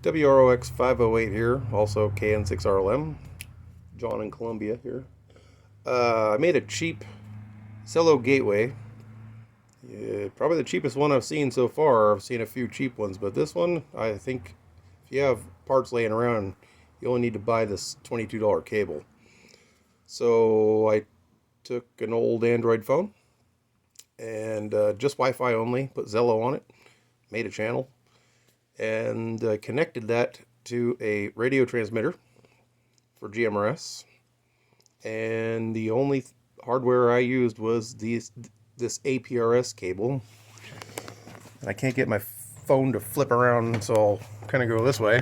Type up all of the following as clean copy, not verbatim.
WROX 508 here, also KN6RLM. John in Columbia here. I made a cheap Zello gateway. Probably the cheapest one I've seen so far. I've seen a few cheap ones, but this one, I think if you have parts laying around, you only need to buy this $22 cable. So I took an old Android phone and just Wi-Fi only, put Zello on it, made a channel, and connected that to a radio transmitter for GMRS. And the only hardware I used was this APRS cable. I can't get my phone to flip around, so I'll kind of go this way.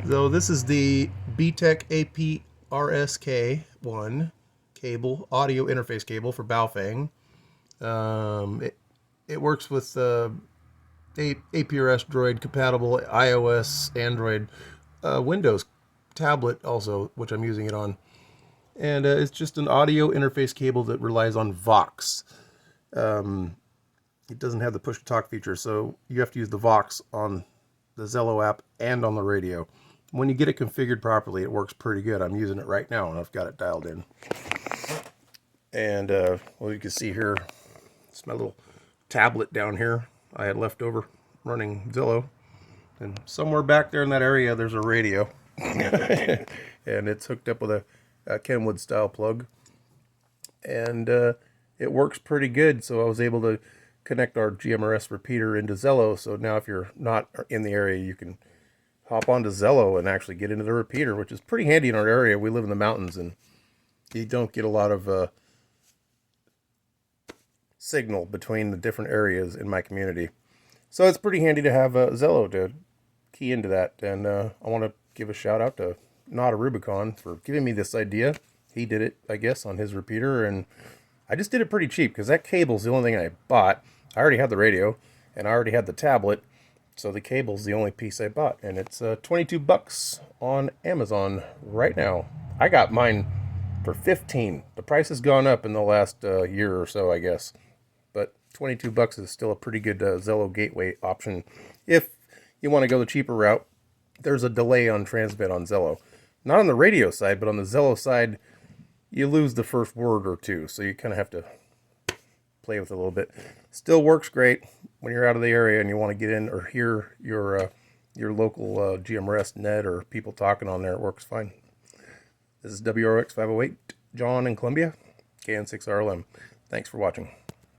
So this is the BTECH APRS-K1 cable, audio interface cable for Baofeng. It works with APRS Droid compatible iOS, Android, Windows tablet also, which I'm using it on. And it's just an audio interface cable that relies on VOX. It doesn't have the push-to-talk feature, so you have to use the VOX on the Zello app and on the radio. When you get it configured properly, it works pretty good. I'm using it right now, and I've got it dialed in. And, well, you can see here, it's my little tablet down here I had left over running Zello. And somewhere back there in that area, there's a radio. And it's hooked up with a Kenwood style plug. And it works pretty good, so I was able to connect our GMRS repeater into Zello. So now if you're not in the area, you can hop onto Zello and actually get into the repeater, which is pretty handy in our area. We live in the mountains, and you don't get a lot of signal between the different areas in my community. So it's pretty handy to have Zello to key into that. And I want to give a shout out to Not a Rubicon for giving me this idea. He did it, I guess, on his repeater, and I just did it pretty cheap because that cable's the only thing I bought. I already had the radio, and I already had the tablet, so the cable's the only piece I bought, and it's $22 on Amazon right now. I got mine for $15. The price has gone up in the last year or so, I guess, but $22 is still a pretty good Zello gateway option. If you want to go the cheaper route, there's a delay on transmit on Zello. Not on the radio side, but on the Zello side, you lose the first word or two, so you kind of have to play with it a little bit. Still works great when you're out of the area and you want to get in or hear your local GMRS net or people talking on there. It works fine. This is WRX 508, John in Columbia, KN6RLM. Thanks for watching.